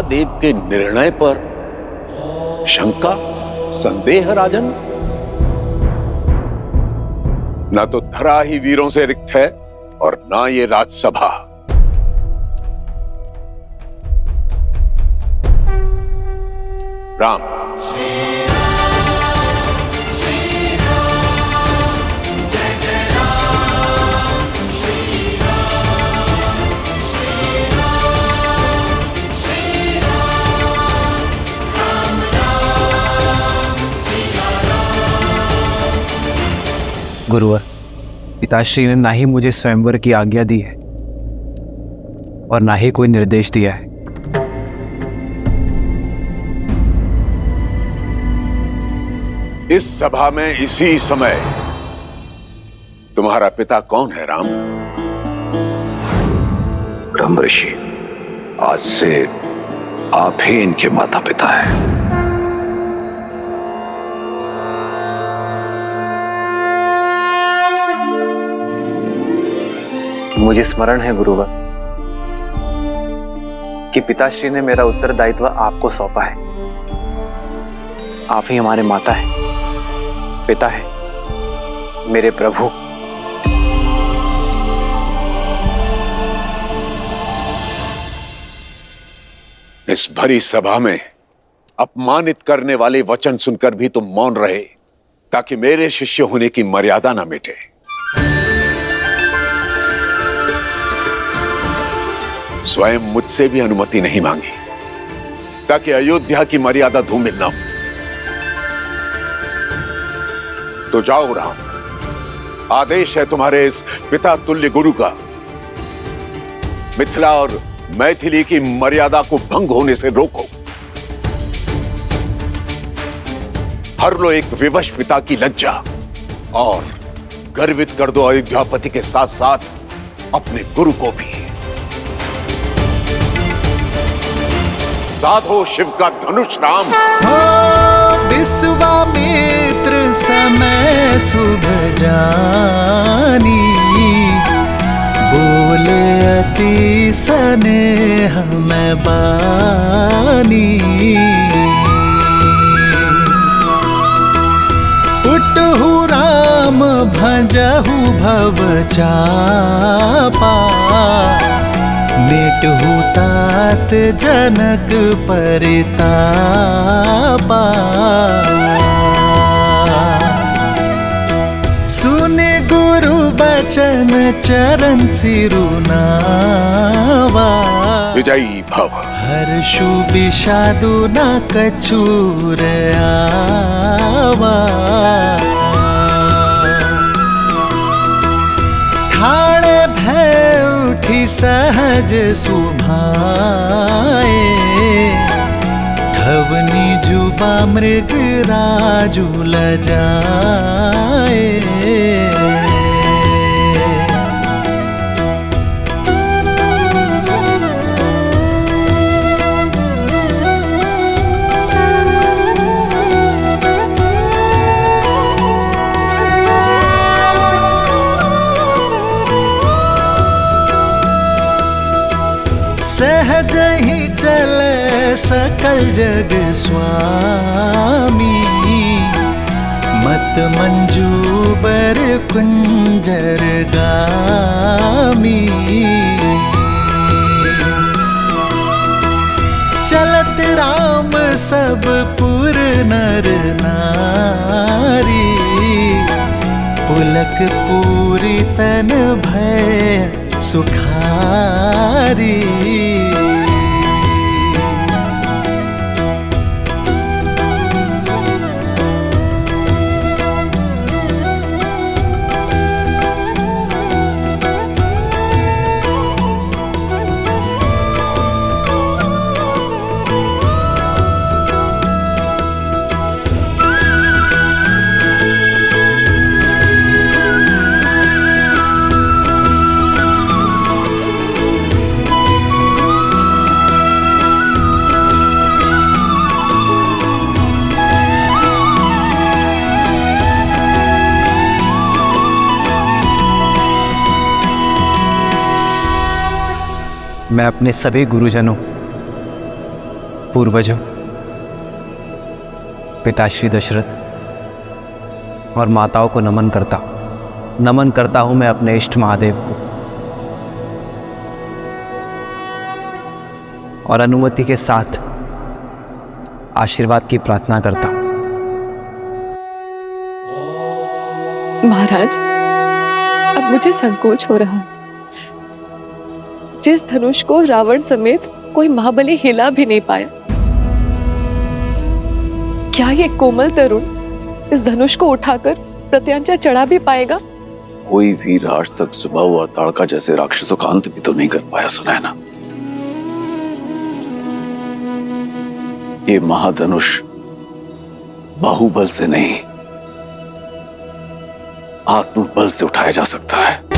महादेव के निर्णय पर शंका, संदेह राजन? ना तो धरा ही वीरों से रिक्त है और ना ये राजसभा। राम, गुरुवर, पिताश्री ने ना ही मुझे स्वयंवर की आज्ञा दी है और ना ही कोई निर्देश दिया है। इस सभा में इसी समय तुम्हारा पिता कौन है राम? ब्रह्म ऋषि, आज से आप ही इनके माता पिता हैं। मुझे स्मरण है गुरुवर कि पिताश्री ने मेरा उत्तरदायित्व आपको सौंपा है। आप ही हमारे माता है, पिता है, मेरे प्रभु। इस भरी सभा में अपमानित करने वाले वचन सुनकर भी तुम मौन रहे, ताकि मेरे शिष्य होने की मर्यादा ना मिटे। स्वयं मुझसे भी अनुमति नहीं मांगी, ताकि अयोध्या की मर्यादा धूमिल ना हो। तो जाओ राम, आदेश है तुम्हारे इस पिता तुल्य गुरु का, मिथिला और मैथिली की मर्यादा को भंग होने से रोको। हर लो एक विवश पिता की लज्जा और गर्वित कर दो अयोध्यापति के साथ साथ अपने गुरु को भी। साधो शिव का धनुष राम। विश्वामित्र समय शुभ जानी, बोले अति स्नेह में बानी। उठहु राम भजहु भव चापा, मिटहु तात जनक परितापा। सुने गुरु बचन चरण सिरुनावा, विजयी भव। हर्षु विषादु न कछुर आवा। ठाणे भय उठी सहज सुभाए, धवनी जुबा मृग राजु लजाए। सहज ही चले सकल जग स्वामी, मत मंजूबर कुंजर गामी। चलत राम सब पुर नर नारी, पुलक पूरी तन भय सुखारी। मैं अपने सभी गुरुजनों पूर्वजों, पिता श्री दशरथ और माताओं को नमन करता हूं मैं अपने इष्ट महादेव को, और अनुमति के साथ आशीर्वाद की प्रार्थना करता हूं। महाराज, अब मुझे संकोच हो रहा है। जिस धनुष को रावण समेत कोई महाबली हिला भी नहीं पाया, क्या ये कोमल तरुण इस धनुष को उठाकर प्रत्यांचा चढ़ा भी पाएगा? कोई वीर आज तक सुबह और ताड़का जैसे राक्षसों का अंत भी तो नहीं कर पाया, सुना है ना। ये महाधनुष बाहुबल से नहीं, आत्मबल से उठाया जा सकता है।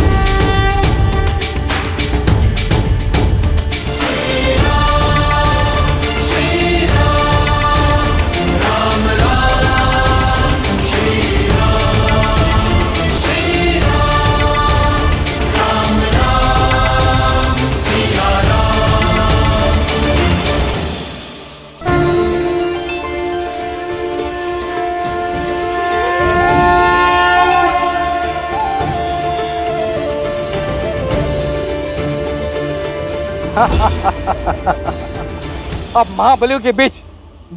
अब महाबलियों के बीच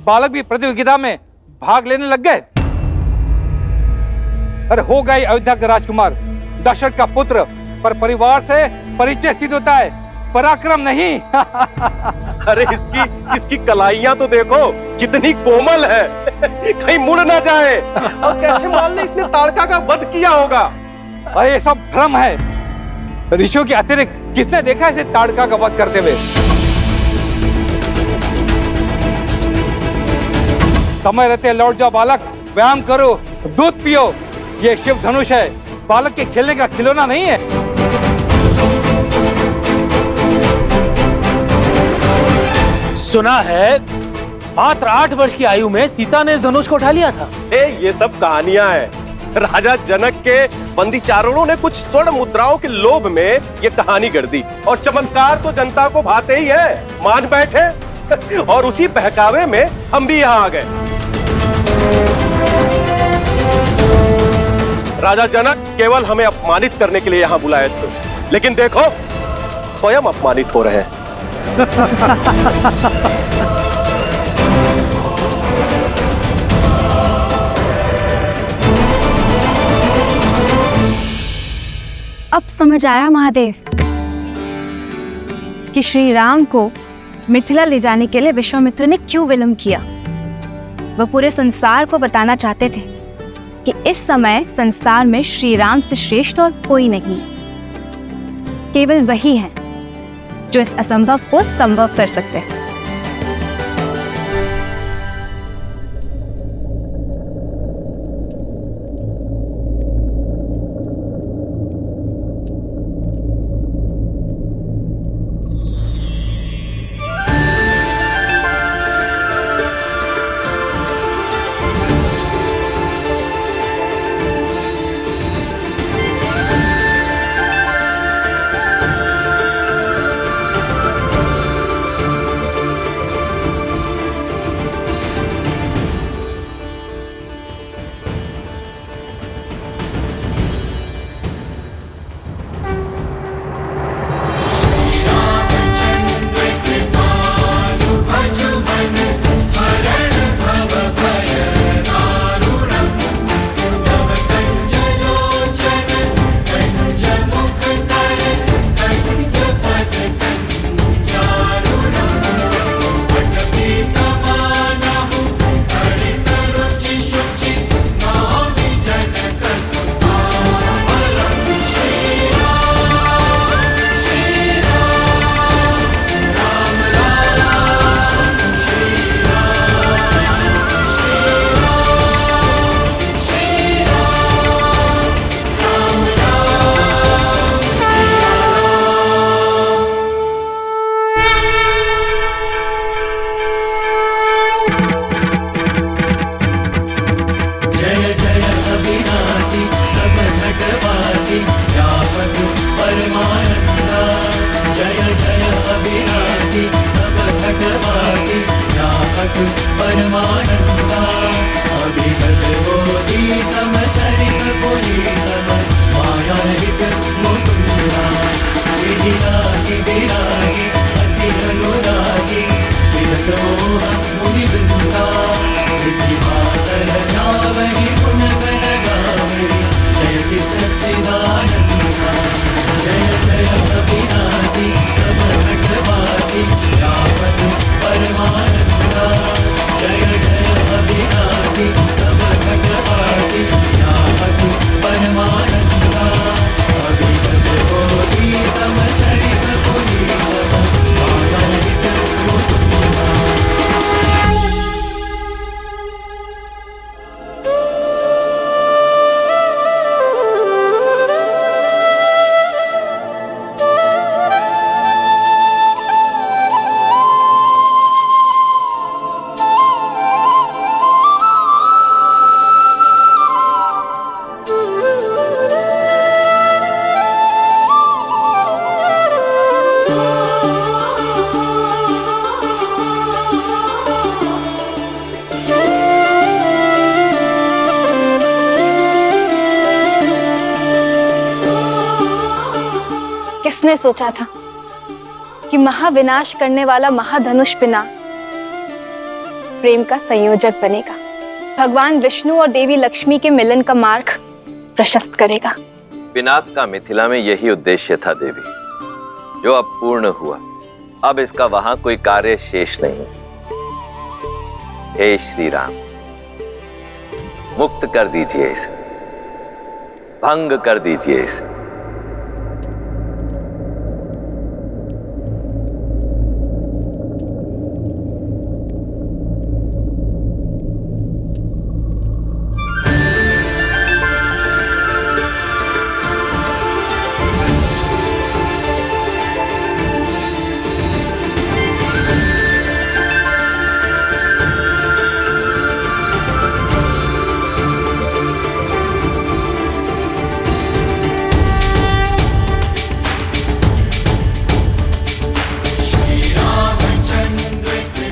बालक भी प्रतियोगिता में भाग लेने लग गए। अरे हो गए अयोध्या का राजकुमार, दशरथ का पुत्र, पर परिवार से परिचय सिद्ध होता है, पराक्रम नहीं। अरे इसकी कलाइयां तो देखो कितनी कोमल है, कहीं मुड़ ना जाए। और कैसे मान ले इसने ताड़का का वध किया होगा। अरे ये सब भ्रम है, ऋषियों के अतिरिक्त किसने देखा इसे ताड़का का वध करते हुए? समय रहते लौट जाओ बालक, व्यायाम करो, दूध पियो। ये शिव धनुष है, बालक के खेलने का खिलौना नहीं है। सुना है मात्र 8 वर्ष की आयु में सीता ने इस धनुष को उठा लिया था। ये सब कहानियां हैं। राजा जनक के बंदी चारणों ने कुछ स्वर्ण मुद्राओं के लोभ में ये कहानी गढ़ दी, और चमत्कार तो जनता को भाते ही है, मान बैठे। और उसी बहकावे में हम भी यहाँ आ गए। राजा जनक केवल हमें अपमानित करने के लिए यहाँ बुलाए थे, लेकिन देखो स्वयं अपमानित हो रहे हैं। अब समझ आया महादेव कि श्री राम को मिथिला ले जाने के लिए विश्वामित्र ने क्यों विलंब किया। वह पूरे संसार को बताना चाहते थे कि इस समय संसार में श्री राम से श्रेष्ठ और कोई नहीं, केवल वही है जो इस असंभव को संभव कर सकते हैं। किसने सोचा था कि महाविनाश करने वाला महाधनुष पिनाक प्रेम का संयोजक बनेगा, भगवान विष्णु और देवी लक्ष्मी के मिलन का मार्ग प्रशस्त करेगा। पिनाक का मिथिला में यही उद्देश्य था देवी, जो अब पूर्ण हुआ। अब इसका वहां कोई कार्य शेष नहीं। हे श्री राम, मुक्त कर दीजिए इसे, भंग कर दीजिए इसे।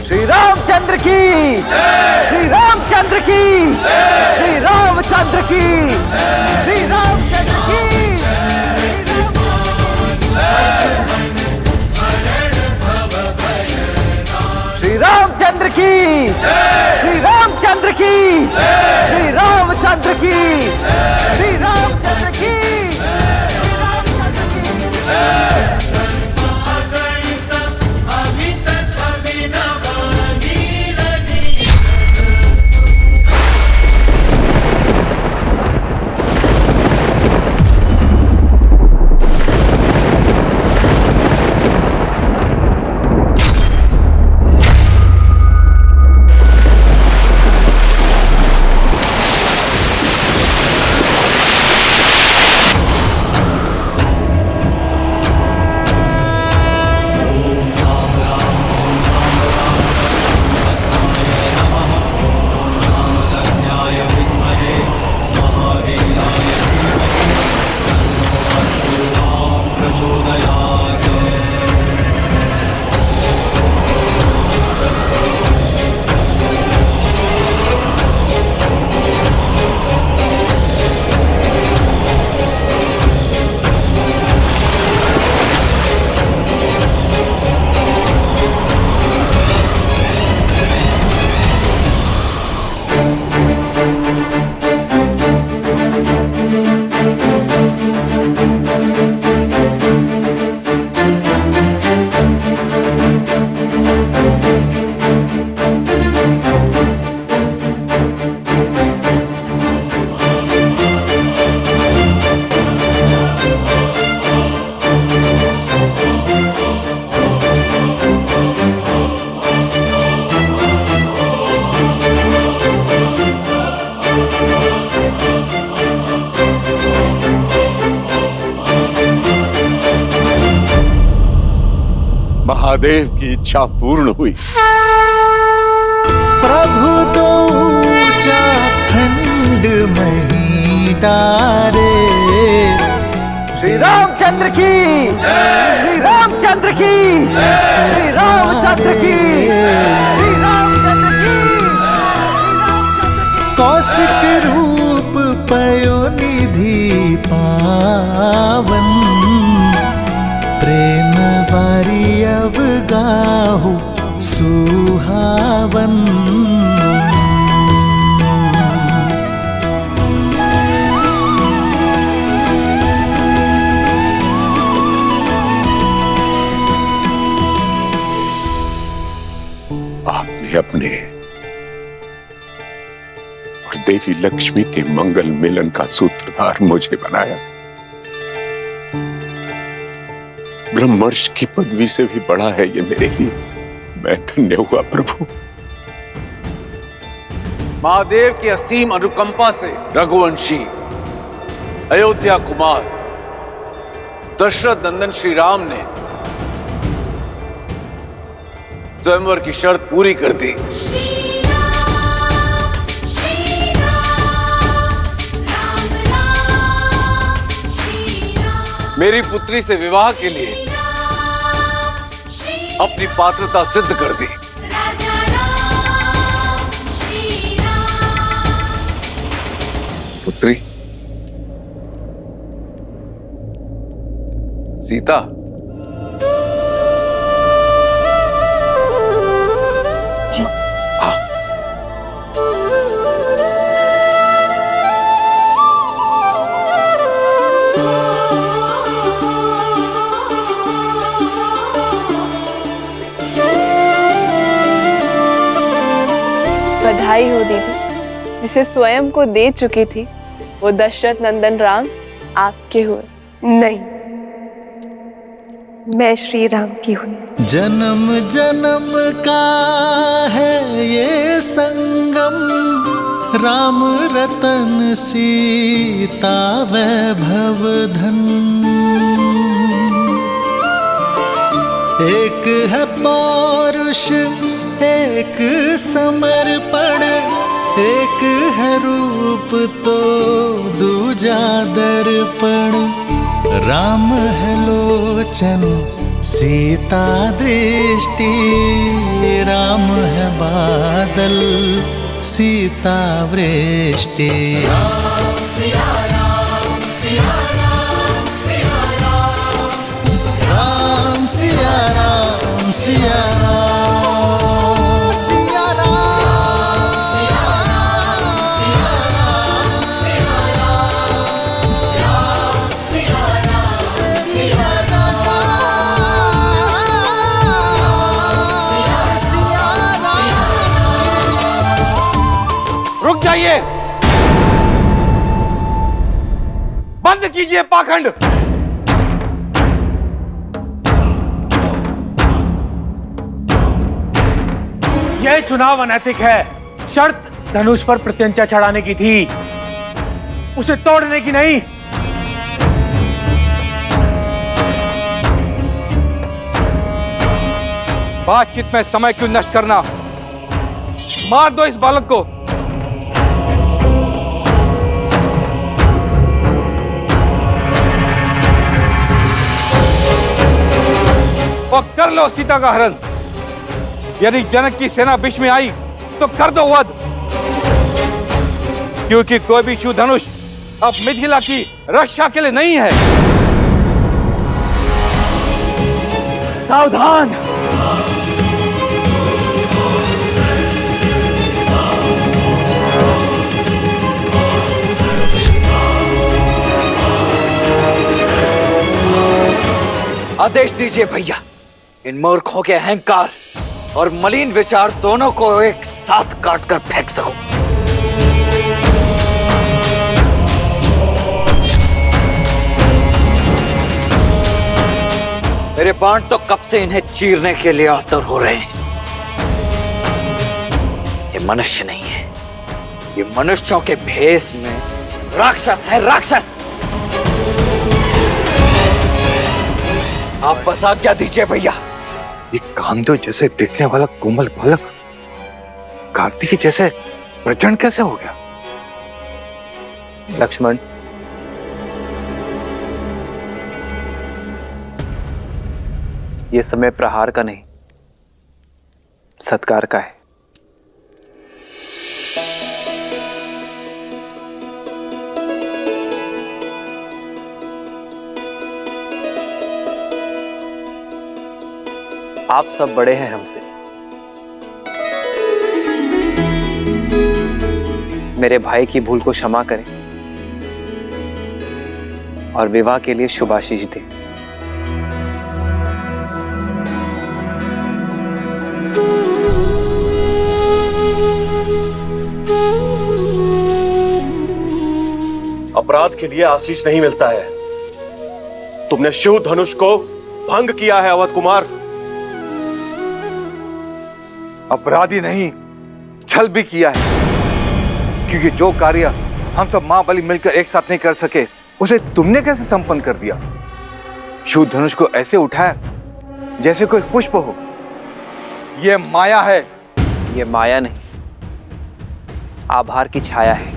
श्री रामचंद्र की, श्री रामचंद्र की, श्री रामचंद्र की, श्री रामचंद्र की। श्री रामचंद्र की, श्री रामचंद्र की, श्री रामचंद्र की, श्री रामचंद्र की। महादेव की इच्छा पूर्ण हुई। प्रभु तो ऊंचा खंड मही डारे। श्री रामचंद्र की, श्री रामचंद्र की, श्री रामचंद्र की, श्री रामचंद्र की। कौशिक रूप पयो निधि पावन, प्रेम बारी अवगाहु सुहावन। पावन। आपने अपने और देवी लक्ष्मी के मंगल मिलन का सूत्रधार मुझे बनाया। ब्रह्मर्षि की पदवी से भी बड़ा है ये मेरे लिए। मैं धन्य हुआ प्रभु। महादेव की असीम अनुकंपा से रघुवंशी अयोध्या कुमार दशरथ नंदन श्री राम ने स्वयंवर की शर्त पूरी कर दी। मेरी पुत्री से विवाह के लिए अपनी पात्रता सिद्ध कर दी। पुत्री सीता, बधाई हो दीदी, जिसे स्वयं को दे चुकी थी वो दशरथ नंदन राम आपके हुए। नहीं, मैं श्री राम की हुई। जन्म जन्म का है ये संगम, राम रतन सीता वैभव धन। एक है पौरुष एक समर्पण, एक है रूप तो दूजा दर्पण। राम है लोचन सीता दृष्टि, राम है बादल सीता वृष्टि। राम सिया राम सिया राम सिया राम, राम सिया राम सिया राम। रुक जाइए, बंद कीजिए पाखंड। यह चुनाव अनैतिक है। शर्त धनुष पर प्रत्यंचा चढ़ाने की थी, उसे तोड़ने की नहीं। बातचीत में समय क्यों नष्ट करना? मार दो इस बालक को। और कर लो सीता का हरण। यदि जनक की सेना बीच में आई तो कर दो वध, क्योंकि कोई भी शिव धनुष अब मिथिला की रक्षा के लिए नहीं है। सावधान! आदेश दीजिए भैया, इन मूर्खों के अहंकार और मलिन विचार दोनों को एक साथ काट कर फेंक सकूं। मेरे बाण तो कब से इन्हें चीरने के लिए आतुर हो रहे हैं। ये मनुष्य नहीं है, ये मनुष्यों के भेष में राक्षस है, राक्षस। आप बस आज्ञा दीजिए भैया। ये कामदेव जैसे दिखने वाला कोमल बालक कार्तिकी जैसे प्रचंड कैसे हो गया? लक्ष्मण, ये समय प्रहार का नहीं, सत्कार का है। आप सब बड़े हैं हमसे, मेरे भाई की भूल को क्षमा करें और विवाह के लिए शुभाशीष दें। अपराध के लिए आशीष नहीं मिलता है। तुमने शिव धनुष को भंग किया है अवध कुमार। अपराधी नहीं, छल भी किया है, क्योंकि जो कार्य हम सब मां बलि मिलकर एक साथ नहीं कर सके उसे तुमने कैसे संपन्न कर दिया। शिव धनुष को ऐसे उठाया जैसे कोई पुष्प हो। यह माया है। ये माया नहीं, आभार की छाया है।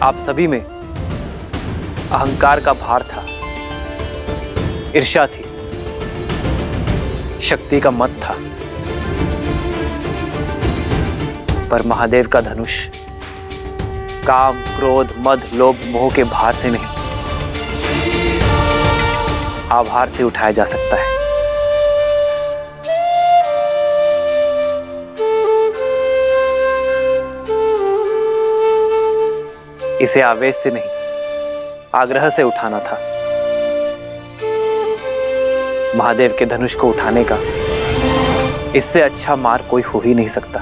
आप सभी में अहंकार का भार था, ईर्ष्या थी, शक्ति का मत था, पर महादेव का धनुष काम, क्रोध, मद, लोभ, मोह के भार से नहीं, आभार से उठाया जा सकता है। इसे आवेश से नहीं, आग्रह से उठाना था। महादेव के धनुष को उठाने का इससे अच्छा मार्ग कोई हो ही नहीं सकता।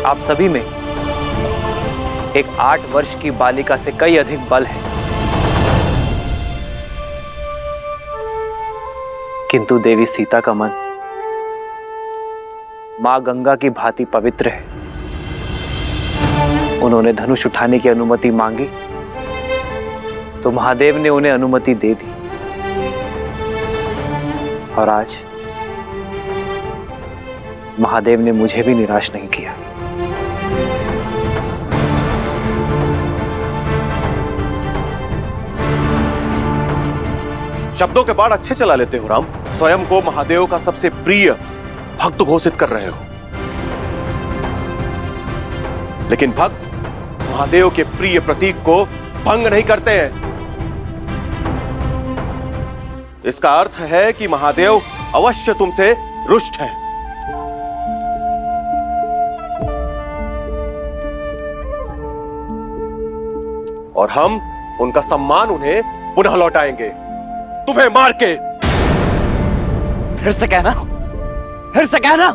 आप सभी में एक 8 वर्ष की बालिका से कई अधिक बल है, किंतु देवी सीता का मन मां गंगा की भांति पवित्र है। उन्होंने धनुष उठाने की अनुमति मांगी तो महादेव ने उन्हें अनुमति दे दी, और आज महादेव ने मुझे भी निराश नहीं किया। शब्दों के बाढ़ अच्छे चला लेते हो राम। स्वयं को महादेव का सबसे प्रिय भक्त घोषित कर रहे हो, लेकिन भक्त महादेव के प्रिय प्रतीक को भंग नहीं करते हैं। इसका अर्थ है कि महादेव अवश्य तुमसे रुष्ट हैं। और हम उनका सम्मान उन्हें पुनः लौटाएंगे, तुम्हें मार के। फिर से कहना, फिर से कहना।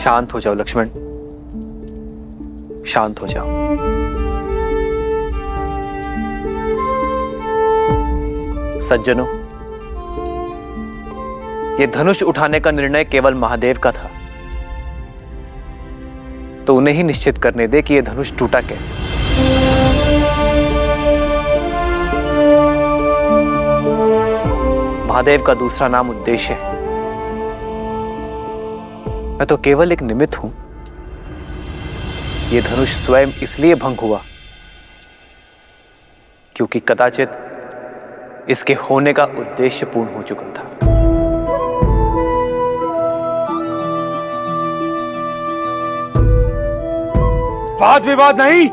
शांत हो जाओ लक्ष्मण, शांत हो जाओ। सज्जनों, यह धनुष उठाने का निर्णय केवल महादेव का था, तो उन्हें ही निश्चित करने दे कि यह धनुष टूटा कैसे। महादेव का दूसरा नाम उद्देश्य है। मैं तो केवल एक निमित्त हूं। यह धनुष स्वयं इसलिए भंग हुआ क्योंकि कदाचित इसके होने का उद्देश्य पूर्ण हो चुका था। वाद विवाद नहीं,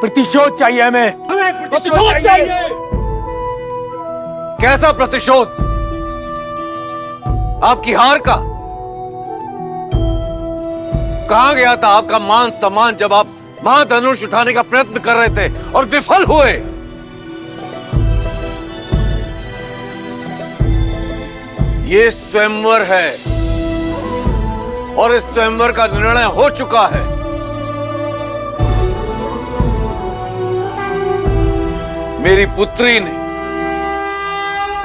प्रतिशोध चाहिए हमें प्रतिशोध चाहिए। कैसा प्रतिशोध? आपकी हार का? कहां गया था आपका मान सम्मान जब आप महाधनुष उठाने का प्रयत्न कर रहे थे और विफल हुए? ये स्वयंवर है और इस स्वयंवर का निर्णय हो चुका है। मेरी पुत्री ने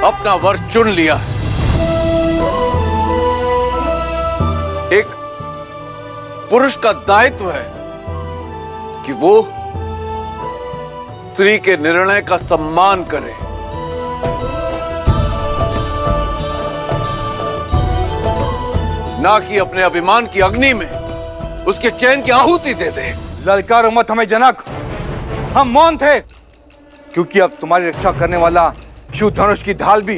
अपना वर चुन लिया है। एक पुरुष का दायित्व है कि वो स्त्री के निर्णय का सम्मान करे। ना कि अपने अभिमान की अग्नि में उसके चैन की आहुति दे दे। ललकारो मत हमें जनक, हम मौन थे, क्योंकि अब तुम्हारी रक्षा करने वाला शिव धनुष की ढाल भी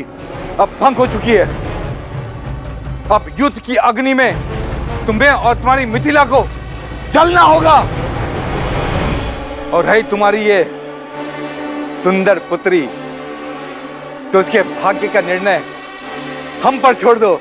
अब भंग हो चुकी है। अब युद्ध की अग्नि में तुम्हें और तुम्हारी मिथिला को जलना होगा। और रही तुम्हारी ये सुंदर पुत्री तो उसके भाग्य का निर्णय हम पर छोड़ दो।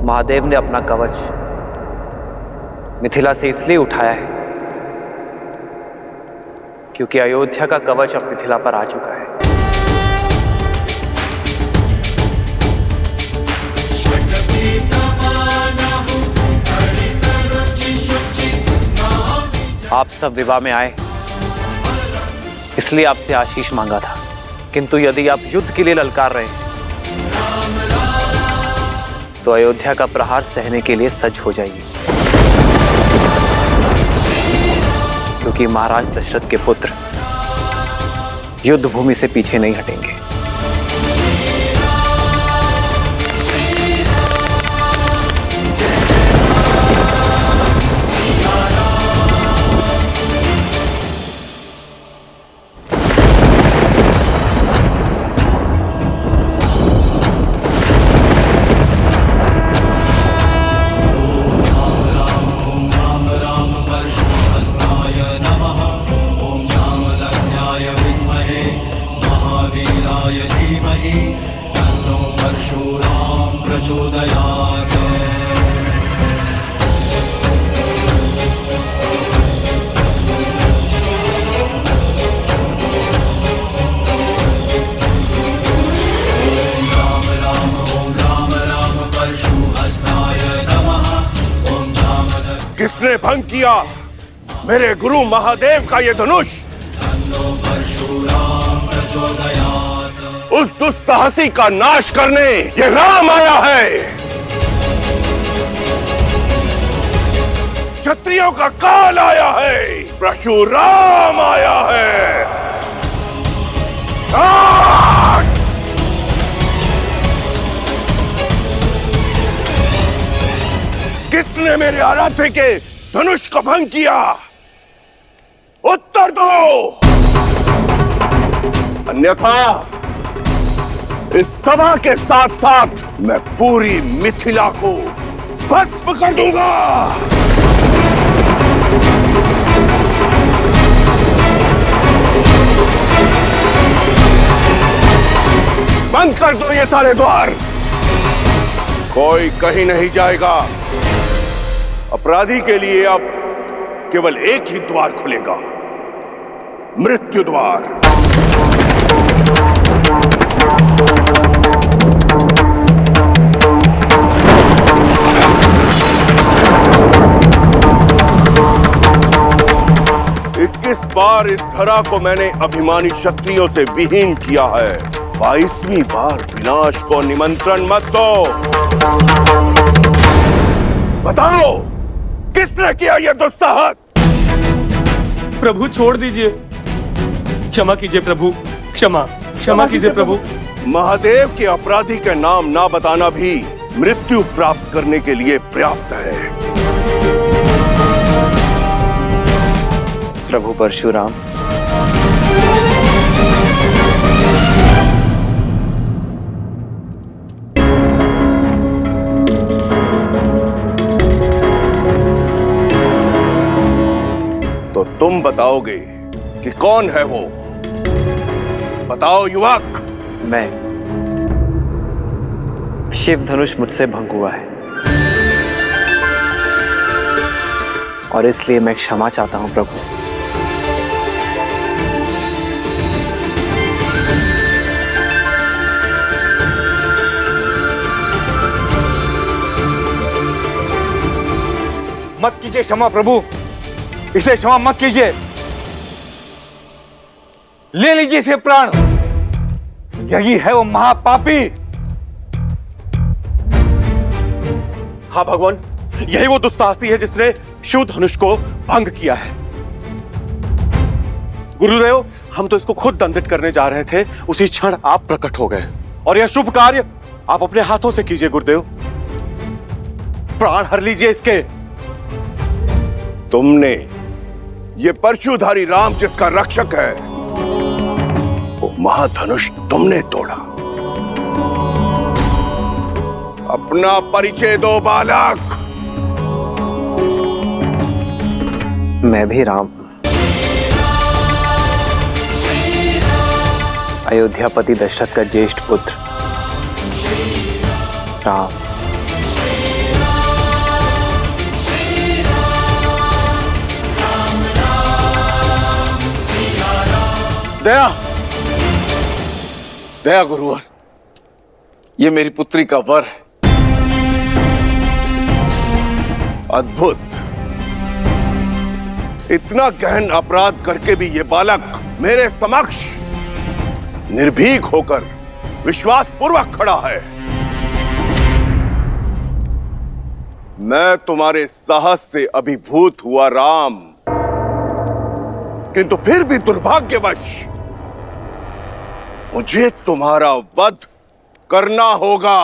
महादेव ने अपना कवच मिथिला से इसलिए उठाया है क्योंकि अयोध्या का कवच अब मिथिला पर आ चुका है। आप सब विवाह में आए इसलिए आपसे आशीष मांगा था, किंतु यदि आप युद्ध के लिए ललकार रहे हैं तो अयोध्या का प्रहार सहने के लिए सज्ज हो जाइए, क्योंकि महाराज दशरथ के पुत्र युद्ध भूमि से पीछे नहीं हटेंगे। किसने भंग किया मेरे गुरु महादेव का ये धनुष? उस दुस्साहसी का नाश करने ये राम आया है। क्षत्रियों का काल आया है, परशुराम आया है। किसने मेरे आराध्य के धनुष को भंग किया? उत्तर दो, अन्यथा इस सभा के साथ साथ मैं पूरी मिथिला को भस्म कर दूंगा। बंद कर दो ये सारे द्वार, कोई कहीं नहीं जाएगा। अपराधी के लिए अब केवल एक ही द्वार खुलेगा, मृत्यु द्वार। इक्कीस बार इस धरा को मैंने अभिमानी क्षत्रियों से विहीन किया है, 22वीं बार विनाश को निमंत्रण मत दो। बताओ किसने किया यह दुस्साहस? प्रभु छोड़ दीजिए, क्षमा कीजिए प्रभु, क्षमा कीजिए प्रभु। महादेव के अपराधी का नाम ना बताना भी मृत्यु प्राप्त करने के लिए पर्याप्त है। प्रभु परशुराम, तो तुम बताओगे कि कौन है वो? बताओ युवक। मैं शिव धनुष मुझसे भंग हुआ है और इसलिए मैं क्षमा चाहता हूं प्रभु। मत कीजिए क्षमा प्रभु, इसे क्षमा मत कीजिए। ले लीजिए इसे प्राण, यही है वो महापापी। हाँ भगवान, यही वो दुस्साहसी है जिसने शिव धनुष को भंग किया है। गुरुदेव, हम तो इसको खुद दंडित करने जा रहे थे, उसी क्षण आप प्रकट हो गए और यह शुभ कार्य आप अपने हाथों से कीजिए गुरुदेव। प्राण हर लीजिए इसके। तुमने, ये परशुधारी राम जिसका रक्षक है, वो महाधनुष तुमने तोड़ा। अपना परिचय दो बालक। मैं भी राम, अयोध्यापति दशरथ का ज्येष्ठ पुत्र राम। दया, दया गुरुवर, ये मेरी पुत्री का वर है। अद्भुत, इतना गहन अपराध करके भी ये बालक मेरे समक्ष निर्भीक होकर विश्वास पूर्वक खड़ा है। मैं तुम्हारे साहस से अभिभूत हुआ राम, किंतु फिर भी दुर्भाग्यवश मुझे तुम्हारा वध करना होगा।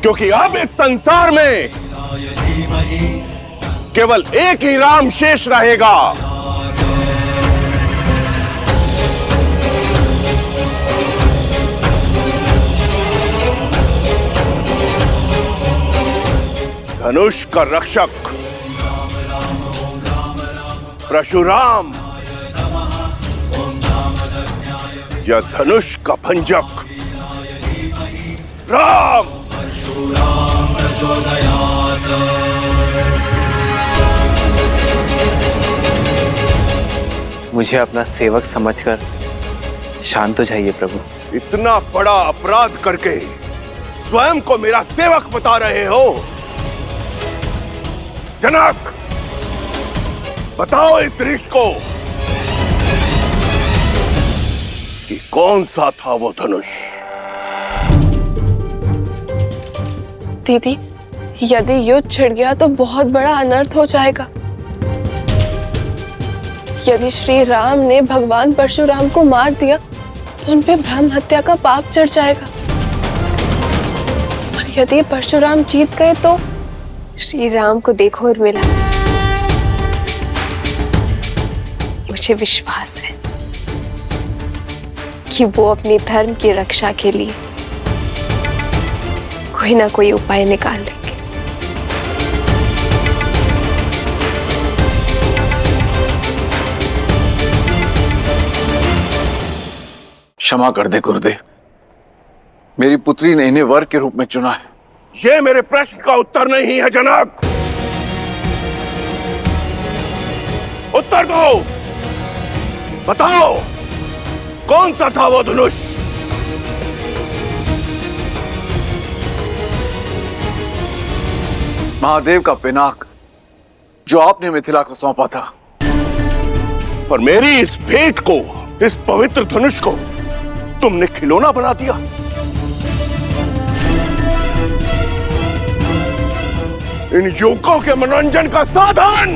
क्योंकि अब इस संसार में केवल एक ही राम शेष रहेगा। धनुष का रक्षक परशुराम या धनुष का भंजक राम। मुझे अपना सेवक समझकर शांत हो जाइए प्रभु। इतना बड़ा अपराध करके स्वयं को मेरा सेवक बता रहे हो। जनक, बताओ इस दृष्ट को कि कौन सा था वो धनुष। दीदी, यदि युद्ध छिड़ गया तो बहुत बड़ा अनर्थ हो जाएगा। यदि श्री राम ने भगवान परशुराम को मार दिया तो उन पे ब्रह्म हत्या का पाप चढ़ जाएगा, और यदि परशुराम जीत गए तो। श्री राम को देखो उर्मिला, मुझे विश्वास है कि वो अपने धर्म की रक्षा के लिए कोई ना कोई उपाय निकाल लेंगे। क्षमा कर दे गुरुदेव, मेरी पुत्री ने इन्हें वर के रूप में चुना है। ये मेरे प्रश्न का उत्तर नहीं है जनक। उत्तर दो, बताओ कौन सा था वो धनुष। महादेव का पिनाक जो आपने मिथिला को सौंपा था। पर मेरी इस भेंट को, इस पवित्र धनुष को तुमने खिलौना बना दिया। इन युवकों के मनोरंजन का साधन।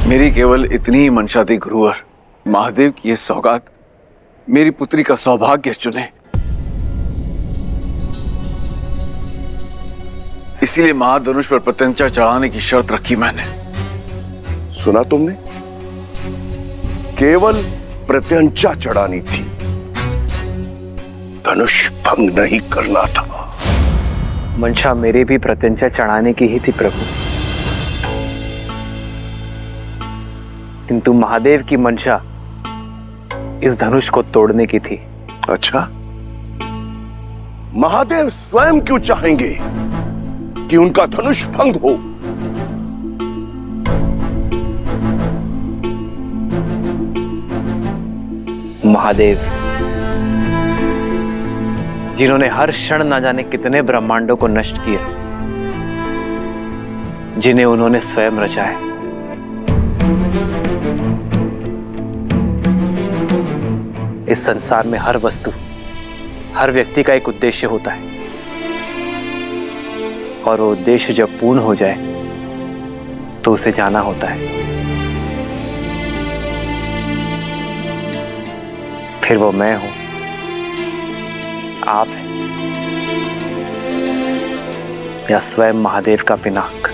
मेरी केवल इतनी ही मंशा थी गुरुवर, महादेव की ये सौगात मेरी पुत्री का सौभाग्य चुने। इसीलिए महाधनुष पर प्रत्यंचा चढ़ाने की शर्त रखी मैंने। सुना तुमने, केवल प्रत्यंचा चढ़ानी थी, धनुष भंग नहीं करना था। मंशा मेरे भी प्रत्यंचा चढ़ाने की ही थी प्रभु, किंतु महादेव की मंशा इस धनुष को तोड़ने की थी। अच्छा, महादेव स्वयं क्यों चाहेंगे कि उनका धनुष भंग हो। महादेव, जिन्होंने हर क्षण ना जाने कितने ब्रह्मांडों को नष्ट किया, जिन्हें उन्होंने स्वयं रचा है, इस संसार में हर वस्तु, हर व्यक्ति का एक उद्देश्य होता है, और वो उद्देश्य जब पूर्ण हो जाए तो उसे जाना होता है। फिर वो मैं हूं, आप हैं, या स्वयं महादेव का पिनाक।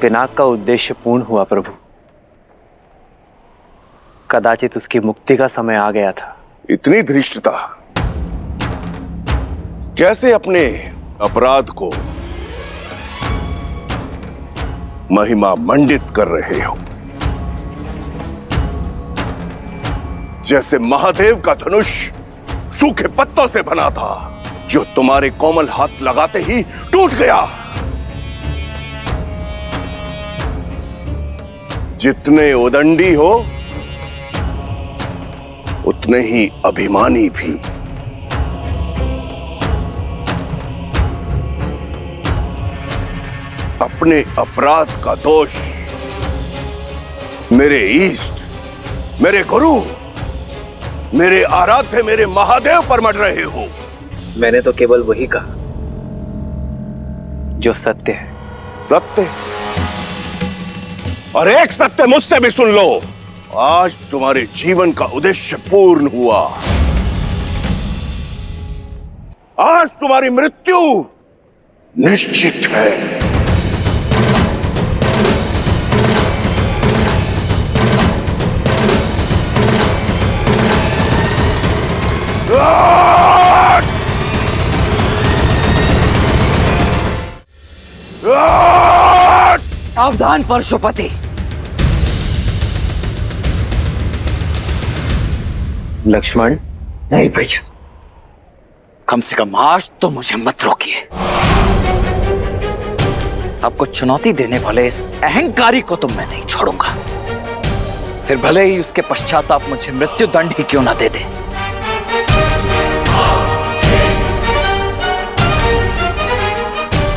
पिनाक का उद्देश्य पूर्ण हुआ प्रभु। कदाचित उसकी मुक्ति का समय आ गया था। इतनी धृष्टता, कैसे अपने अपराध को महिमा मंडित कर रहे हो? जैसे महादेव का धनुष सूखे पत्तों से बना था, जो तुम्हारे कोमल हाथ लगाते ही टूट गया। जितने उदंडी हो उतने ही अभिमानी भी। अपने अपराध का दोष मेरे ईष्ट, मेरे गुरु, मेरे आराध्य, मेरे महादेव पर मढ़ रहे हो। मैंने तो केवल वही कहा जो सत्य है। सत्य? और एक सत्य मुझसे भी सुन लो। आज तुम्हारे जीवन का उद्देश्य पूर्ण हुआ। आज तुम्हारी मृत्यु निश्चित है। सावधान परशुपति। लक्ष्मण। नहीं भैया, कम से कम आज तो मुझे मत रोकिए। आपको चुनौती देने वाले इस अहंकारी को तो मैं नहीं छोड़ूंगा, फिर भले ही उसके पश्चात आप मुझे मृत्यु दंड ही क्यों ना दे दे।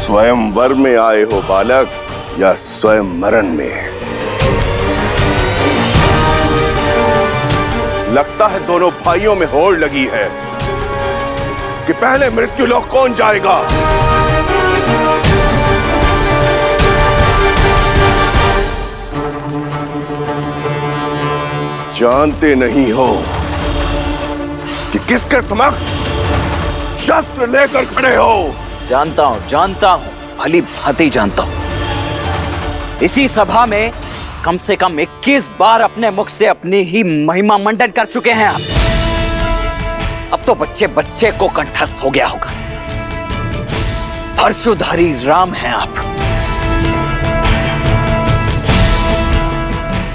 स्वयं वर में आए हो बालक, या स्वयं मरण में? लगता है दोनों भाइयों में होड़ लगी है कि पहले मृत्यु लोक कौन जाएगा। जानते नहीं हो कि किसके समक्ष शस्त्र लेकर खड़े हो। जानता हूं, भली भांति जानता हूं। इसी सभा में कम से कम 21 बार अपने मुख से अपनी ही महिमा मंडन कर चुके हैं आप। अब तो बच्चे बच्चे को कंठस्थ हो गया होगा। परशुधारी राम हैं आप।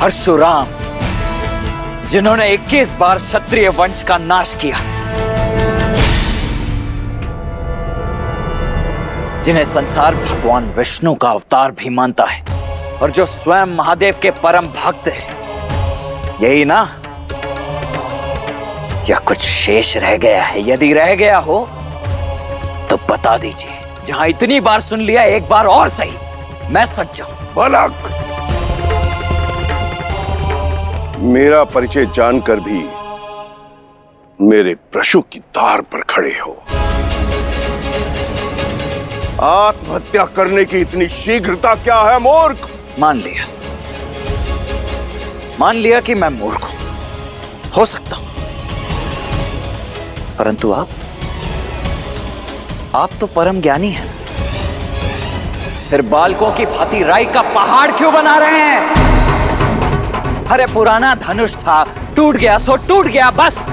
परशुराम, जिन्होंने 21 बार क्षत्रिय वंश का नाश किया, जिन्हें संसार भगवान विष्णु का अवतार भी मानता है, और जो स्वयं महादेव के परम भक्त है। यही ना? या कुछ शेष रह गया है? यदि रह गया हो तो बता दीजिए। जहां इतनी बार सुन लिया, एक बार और सही, मैं सच जाऊं। बालक, मेरा परिचय जानकर भी मेरे प्रश्न की तार पर खड़े हो। आत्महत्या करने की इतनी शीघ्रता क्या है मूर्ख? मान लिया कि मैं मूर्ख हो सकता हूं, परंतु आप तो परम ज्ञानी हैं। फिर बालकों की भांति राई का पहाड़ क्यों बना रहे हैं? अरे पुराना धनुष था, टूट गया सो टूट गया, बस।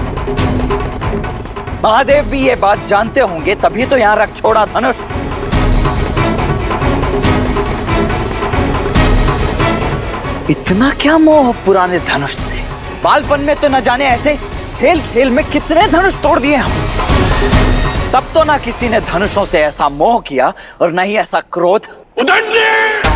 महादेव भी ये बात जानते होंगे, तभी तो यहां रख छोड़ा धनुष। इतना क्या मोह पुराने धनुष से? बालपन में तो न जाने ऐसे खेल खेल में कितने धनुष तोड़ दिए हम। तब तो ना किसी ने धनुषों से ऐसा मोह किया और न ही ऐसा क्रोध। उदंडी!